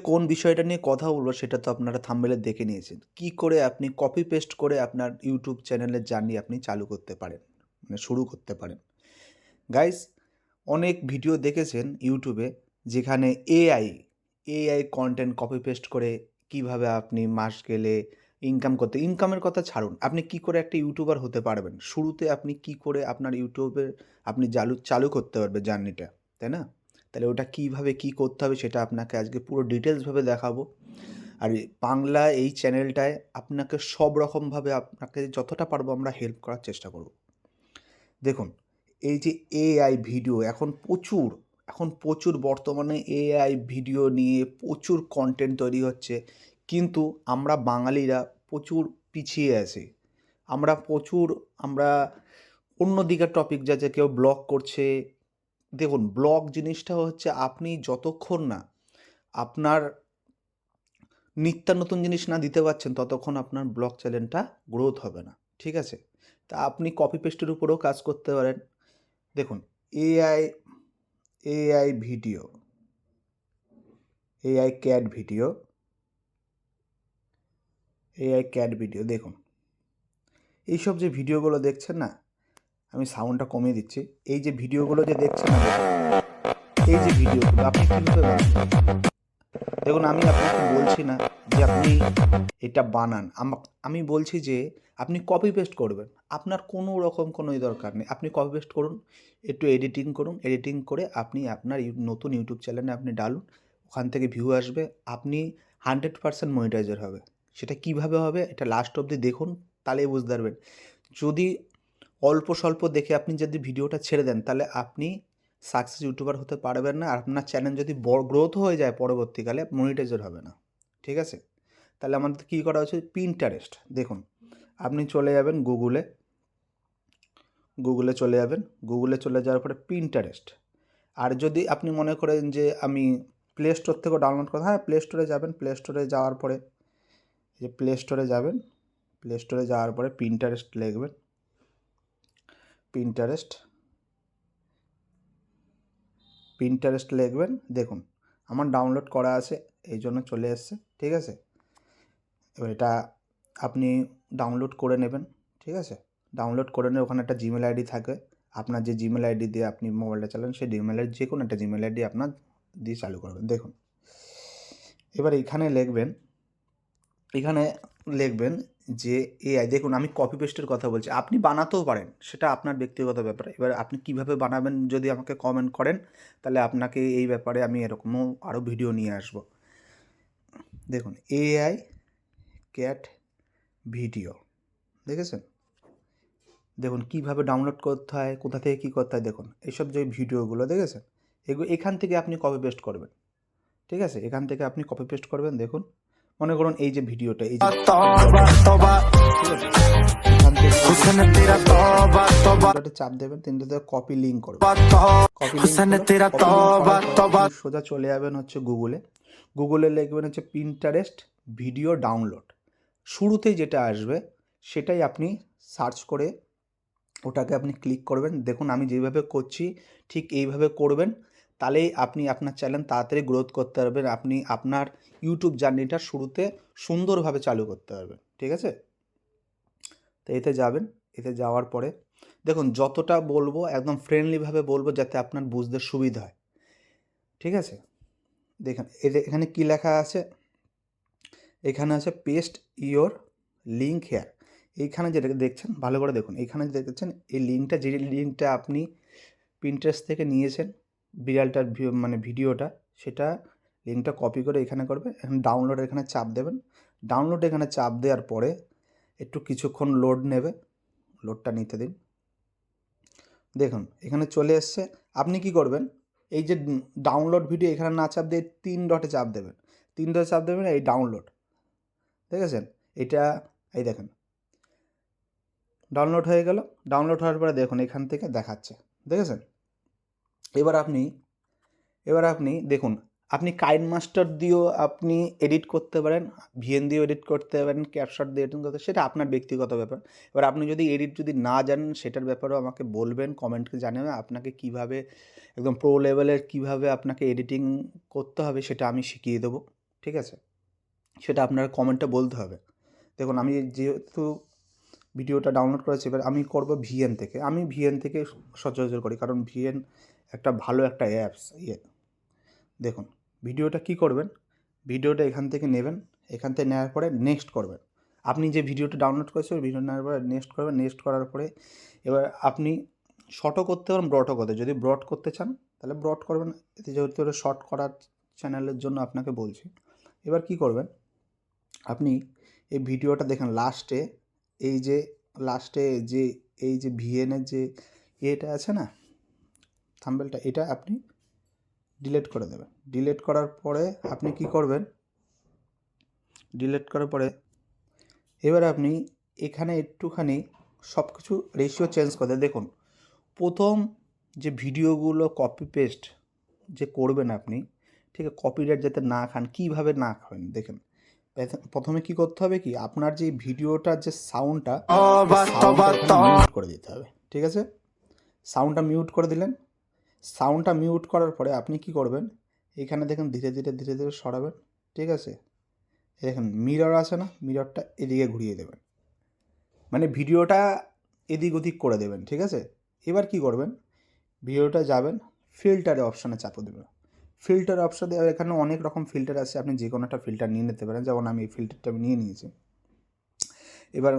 কোন বিষয়টা নিয়ে কথা বলবো সেটা তো আপনারা থাম্বনেলে দেখে নিয়েছেন। কি করে আপনি কপি পেস্ট করে আপনার ইউটিউব চ্যানেলের জার্নি আপনি চালু করতে পারেন, মানে শুরু করতে পারেন। গাইস, অনেক ভিডিও দেখেছেন ইউটিউবে যেখানে এআই কন্টেন্ট কপি পেস্ট করে কিভাবে আপনি মাস গেলে ইনকামের কথা ছাড়ুন। আপনি কি করে একটা ইউটিউবার হতে পারবেন? শুরুতে আপনি কি করে আপনার ইউটিউবে আপনি চালু করতে পারবেন জার্নিটা, তাই না? তাহলে ওটা কিভাবে কি করতে হবে সেটা আপনাকে আজকে পুরো ডিটেইলসভাবে দেখাবো। আর বাংলা এই চ্যানেলটায় আপনাকে সব রকমভাবে আপনাকে যতটা পারবো আমরা হেল্প করার চেষ্টা করব। দেখুন, এই যে এআই ভিডিও এখন প্রচুর বর্তমানে এআই ভিডিও নিয়ে প্রচুর কন্টেন্ট তৈরি হচ্ছে, কিন্তু আমরা বাঙালিরা প্রচুর পিছিয়ে আছি। আমরা অন্য দিকের টপিক যাচ্ছে, কেউ ব্লগ করছে। দেখুন, ব্লগ জিনিসটা হচ্ছে আপনি যতক্ষণ না আপনার নিত্য নতুন জিনিস না দিতে পারছেন ততক্ষণ আপনার ব্লগ চ্যানেলটা গ্রোথ হবে না, ঠিক আছে? তা আপনি কপি পেস্টের উপরেও কাজ করতে পারেন। দেখুন, AI AI video AI cat video দেখুন, এইসব যে ভিডিওগুলো দেখছেন না, আমি সাউন্ডটা কমিয়ে দিচ্ছি। এই যে ভিডিওগুলো যে দেখছেন না, এই যে ভিডিওগুলো আপনি কীভাবে বানান? দেখুন, আমি আপনাকে বলছি না যে আপনি এটা বানান, আমি বলছি যে আপনি কপি পেস্ট করবেন। আপনার কোনো রকম কোনো দরকার নেই। আপনি কপি পেস্ট করুন, একটু এডিটিং করুন, এডিটিং করে আপনি আপনার নতুন ইউটিউব চ্যানেলে আপনি ডালুন। ওখান থেকে ভিউ আসবে, আপনি 100% মনিটাইজার হবে। সেটা কিভাবে হবে এটা লাস্ট অবধি দেখুন, তাহলেই বুঝতে পারবেন। যদি অল্প স্বল্প দেখে আপনি যদি ভিডিওটা ছেড়ে দেন তাহলে আপনি সাকসেস ইউটিউবার হতে পারবেন না। আর আপনার চ্যানেল যদি গ্রোথ হয়ে যায় পরবর্তীকালে মনিটাইজার হবে না, ঠিক আছে? তাহলে আমাদের কী করা উচিত? পিন্টারেস্ট। দেখুন, আপনি চলে যাবেন গুগলে চলে যাওয়ার পরে পিন্টারেস্ট। আর যদি আপনি মনে করেন যে আমি প্লে স্টোর থেকেও ডাউনলোড করতে, হ্যাঁ, প্লে স্টোরে যাবেন। প্লে স্টোরে যাওয়ার পরে প্লে স্টোরে যাওয়ার পরে পিন্টারেস্ট লিখবেন। পিন্টারেস্ট লিখবেন। দেখুন, আমার ডাউনলোড করা আছে, এই জন্য চলে এসছে, ঠিক আছে? এবার এটা আপনি ডাউনলোড করে নেবেন, ঠিক আছে? ডাউনলোড করে নিয়ে ওখানে একটা জিমেল আইডি থাকে। আপনার যে জিমেল আইডি দিয়ে আপনি মোবাইলটা চালান সেই জিমেল আইডি, যে কোনো একটা জিমেল আইডি আপনার দিয়ে চালু করবেন। দেখুন, এবার এখানে লিখবেন যে এআই। দেখুন, আমি কপি পেস্টের কথা বলছি, আপনি বানাতেও পারেন, সেটা আপনার ব্যক্তিগত ব্যাপার। এবার আপনি কিভাবে বানাবেন যদি আমাকে কমেন্ট করেন, তাহলে আপনাকে এই ব্যাপারে আমি এরকমও আরও ভিডিও নিয়ে আসব। দেখুন, এআই ক্যাট ভিডিও দেখেছেন? দেখুন কীভাবে ডাউনলোড করতে হয়, কোথা থেকে কী করতে হয়। দেখুন, এইসব যে ভিডিওগুলো দেখেছেন, এখান থেকে আপনি কপি পেস্ট করবেন, ঠিক আছে? এখান থেকে আপনি কপি পেস্ট করবেন। দেখুন, মনে করুন এই যে ভিডিওটা, এই যে চাপ দেবেন, তিনটাতে কপি লিঙ্ক করবেন। সোজা চলে যাবেন হচ্ছে গুগলে লিখবেন হচ্ছে পিন্টারেস্ট ভিডিও ডাউনলোড। শুরুতেই যেটা আসবে সেটাই আপনি সার্চ করে ওটাকে আপনি ক্লিক করবেন। দেখুন, আমি যেভাবে করছি ঠিক এইভাবে করবেন, তাহলেই আপনি আপনার চ্যানেল তাড়াতাড়ি গ্রোথ করতে পারবেন। আপনি আপনার ইউটিউব জার্নিটা শুরুতে সুন্দরভাবে চালু করতে পারবেন, ঠিক আছে? তো এতে যাওয়ার পরে দেখুন, যতটা বলবো একদম ফ্রেন্ডলিভাবে বলবো যাতে আপনার বুঝতে সুবিধা হয়, ঠিক আছে? দেখুন, এখানে কী লেখা আছে? এখানে আছে পেস্ট ইয়োর লিঙ্ক হেয়ার। এইখানে যেটা দেখছেন ভালো করে দেখুন, এইখানে যে দেখছেন এই লিঙ্কটা, যে লিঙ্কটা আপনি পিন্টারেস্ট থেকে নিয়েছেন বিড়ালটার মানে ভিডিওটা, সেটা লিঙ্কটা কপি করে এখানে করবে। এখন ডাউনলোড এখানে চাপ দেবেন। ডাউনলোড এখানে চাপ দেওয়ার পরে একটু কিছুক্ষণ লোড নেবে, লোডটা নিতে দিন। দেখুন, এখানে চলে এসছে। আপনি কি করবেন? এই যে ডাউনলোড ভিডিও, এখানে না চাপ দিয়ে 3 ডটে চাপ দেবেন। 3 ডটে চাপ দেবেন, এই ডাউনলোড দেখেছেন? এটা এই দেখেন ডাউনলোড হয়ে গেল। ডাউনলোড হওয়ার পরে দেখুন এখান থেকে দেখাচ্ছে, দেখেছেন? এবার আপনি দেখুন, আপনি কাইনমাস্টার দিয়েও আপনি এডিট করতে পারেন, ভিএন দিয়েও এডিট করতে পারেন, ক্যাপশট দিয়ে এডিট করতে, সেটা আপনার ব্যক্তিগত ব্যাপার। এবার আপনি যদি এডিট যদি না জানেন সেটার ব্যাপারেও আমাকে বলবেন, কমেন্টে জানাবেন। আপনাকে কীভাবে একদম প্রো লেভেলের কীভাবে আপনাকে এডিটিং করতে হবে সেটা আমি শিখিয়ে দেবো, ঠিক আছে? সেটা আপনার কমেন্টে বলতে হবে। দেখুন আমি যেহেতু ভিডিওটা ডাউনলোড করেছি, এবার আমি করব ভিএন থেকে। আমি ভিএন থেকে সচরাচর করি, কারণ ভিএন একটা ভালো একটা অ্যাপস। দেখুন ভিডিওটা কি করবেন, ভিডিওটা এখান থেকে নেবেন, এখান থেকে নেওয়ার পরে নেক্সট করবেন। আপনি যে ভিডিওটা ডাউনলোড করেছেন ভিডিও নেওয়ার পরে নেক্সট করবেন। নেক্সট করার পরে এবার আপনি শর্টও করতে পারেন, ব্রডও করতে, যদি ব্রড করতে চান তাহলে ব্রড করবেন। এতে যেহেতু এটা শর্ট করার চ্যানেলের জন্য আপনাকে বলছি। এবার কি করবেন, আপনি এই ভিডিওটা দেখেন লাস্টে, এই যে লাস্টে যে এই যে ভিএনের যে এটা আছে না, থাম্বনেলটা, এটা আপনি ডিলিট করে দেবেন। ডিলিট করার পরে আপনি কি করবেন, ডিলিট করার পরে এবার আপনি এখানে একটুখানি সব কিছু রেশিও চেঞ্জ করে দেন। দেখুন প্রথম যে ভিডিওগুলো কপি পেস্ট যে করবেন আপনি, ঠিক আছে, কপিরাইট যাতে না খান, কীভাবে না খাবেন দেখেন। প্রথমে কি করতে হবে, কি আপনার যে ভিডিওটার যে সাউন্ডটা মিউট করে দিতে হবে, ঠিক আছে? সাউন্ডটা মিউট করে দিলেন। সাউন্ডটা মিউট করার পরে আপনি কি করবেন, এখানে দেখেন ধীরে ধীরে সরাবেন, ঠিক আছে? দেখেন মিরর আছে না, মিররটা এদিকে ঘুরিয়ে দেবেন, মানে ভিডিওটা এদিক ওদিক করে দেবেন, ঠিক আছে? এবার কি করবেন, ভিডিওটা যাবেন, ফিল্টারে অপশানে চাপ দেবেন। ফিল্টার অপশান দেওয়া, এখানে অনেক রকম ফিল্টার আছে, আপনি যে কোনো একটা ফিল্টার নিয়ে নিতে পারেন। যেমন আমি এই ফিল্টারটা নিয়ে নিয়েছি। এবার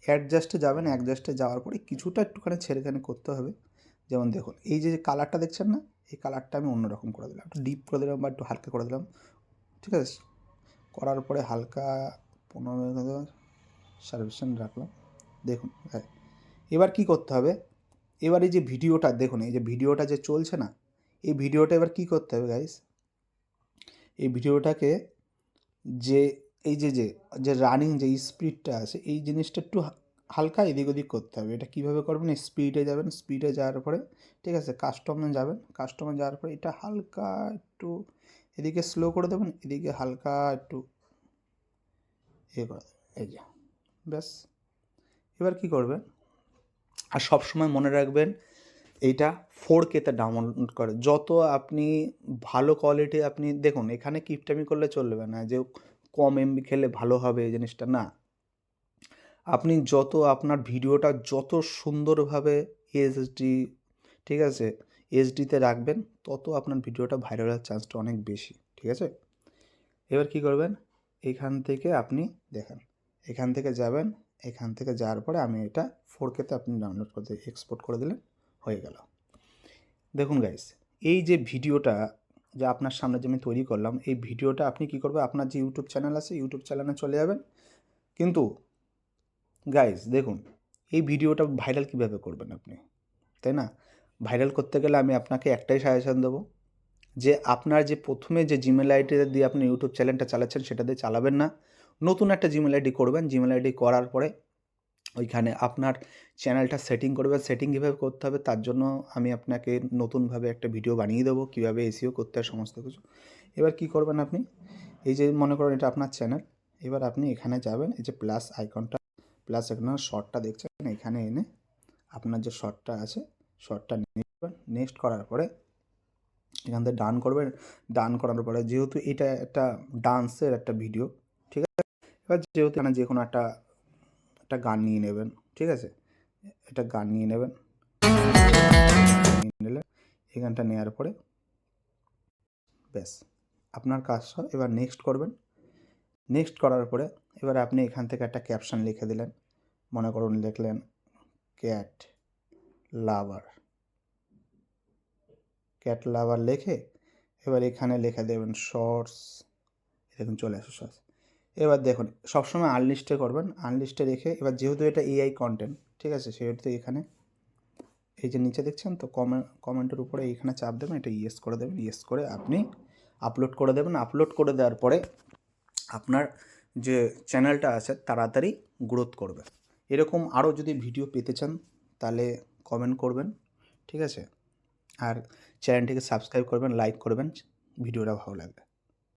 অ্যাডজাস্টে যাবেন, অ্যাডজাস্টে যাওয়ার পরে কিছুটা একটুখানি ছেড়েখানি করতে হবে। যেমন দেখুন এই যে কালারটা দেখছেন না, এই কালারটা আমি অন্যরকম করে দিলাম, একটু ডিপ করে দিলাম বা একটু হালকা করে দিলাম, ঠিক আছে? করার পরে হালকা 15 সার্ভিসেশন রাখলাম। দেখুন এবার কি করতে হবে, এবার এই যে ভিডিওটা দেখুন, এই যে ভিডিওটা যে চলছে না, এই ভিডিওটা এবার কি করতে হবে গাইস, এই ভিডিওটাকে যে এই যে যে যে রানিং যে স্পিডটা আছে, এই জিনিসটা একটু হালকা এদিক ওদিক করতে হবে। এটা কীভাবে করবেন, স্পিডে যাবেন, স্পিডে যাওয়ার পরে ঠিক আছে কাস্টমে যাবেন, কাস্টমে যাওয়ার পরে এটা হালকা একটু এদিকে স্লো করে দেবেন, এদিকে হালকা একটু করে দেবেন, এই যে ব্যাস। এবার কি করবেন, আর সব সময় মনে রাখবেন এইটা 4K-তে ডাউনলোড করে। যত আপনি ভালো কোয়ালিটি আপনি দেখুন, এখানে কিপটামি করলে চলবে না যে কম এমবি খেলে ভালো হবে, এই জিনিসটা না। আপনি যত আপনার ভিডিওটা যত সুন্দরভাবে এইচডি, ঠিক আছে, এইচডিতে রাখবেন, তত আপনার ভিডিওটা ভাইরাল হওয়ার চান্সটা অনেক বেশি, ঠিক আছে? এবার কি করবেন, এখান থেকে আপনি দেখেন, এখান থেকে যাবেন, এখান থেকে যাওয়ার পরে আমি এটা 4K-তে আপনি ডাউনলোড করতে এক্সপোর্ট করে দিলেন, হয়ে গেল। দেখুন গাইস, এই যে ভিডিওটা যে আপনার সামনে যে আমি তৈরি করলাম, এই ভিডিওটা আপনি কি করবেন, আপনার যে ইউটিউব চ্যানেল আছে ইউটিউব চ্যানেলে চলে যাবেন। কিন্তু গাইস দেখুন, এই ভিডিওটা ভাইরাল কীভাবে করবেন আপনি, তাই না? ভাইরাল করতে গেলে আমি আপনাকে একটাই সাজেশান দেবো, যে আপনার যে প্রথমে যে জিমেল আইডি দিয়ে আপনি ইউটিউব চ্যানেলটা চালাচ্ছেন সেটা দিয়ে চালাবেন না, নতুন একটা জিমেল আইডি করবেন। জিমেল আইডি করার পরে ওইখানে আপনার চ্যানেলটা সেটিং করবেন। সেটিং কীভাবে করতে হবে তার জন্য আমি আপনাকে নতুনভাবে একটা ভিডিও বানিয়ে দেবো, কীভাবে এসইও করতে হয় সমস্ত কিছু। এবার কি করবেন, আপনি এই যে মনে করেন এটা আপনার চ্যানেল, এবার আপনি এখানে যাবেন, এই যে প্লাস আইকনটা, প্লাস এখানে শর্টটা দেখছেন, এখানে এনে আপনার যে শর্টটা আছে শর্টটা নিয়ে নেবেন। নেক্সট করার পরে এখান থেকে ডান করবেন। ডান করার পরে যেহেতু এটা একটা ডান্সের একটা ভিডিও, ঠিক আছে, এবার যেহেতু এখানে যে কোনো একটা গান নিয়ে নেবেন, ঠিক আছে, এটা গান নিয়ে নেবেন, নিলে এই গানটা নেওয়ার পরে ব্যাস আপনার কাজ সব। এবার নেক্সট করবেন। নেক্সট করার পরে এবার আপনি এখান থেকে একটা ক্যাপশন লিখে দিলেন, মনে করুন লিখলেন ক্যাট লাভার, ক্যাট লাভার লিখে এবার এখানে লিখে দেবেন শর্টস, এরকম চলে আসে শর্টস। এবার দেখুন সবসময় আনলিস্টে করবেন, আনলিস্টে রেখে এবার যেহেতু এটা এআই কন্টেন্ট, ঠিক আছে, সেহেতু এখানে এই যে নিচে দেখছেন তো কমেন্টের উপরে এইখানে চাপ দেবেন, এটা ইয়েস করে দেবেন। ইয়েস করে আপনি আপলোড করে দেবেন। আপলোড করে দেওয়ার পরে আপনার যে চ্যানেলটা আছে তাড়াতাড়ি গ্রোথ করবে। এরকম আরও যদি ভিডিও পেতে চান তাহলে কমেন্ট করবেন, ঠিক আছে, আর চ্যানেলটিকে সাবস্ক্রাইব করবেন, লাইক করবেন ভিডিওটা ভালো লাগলে।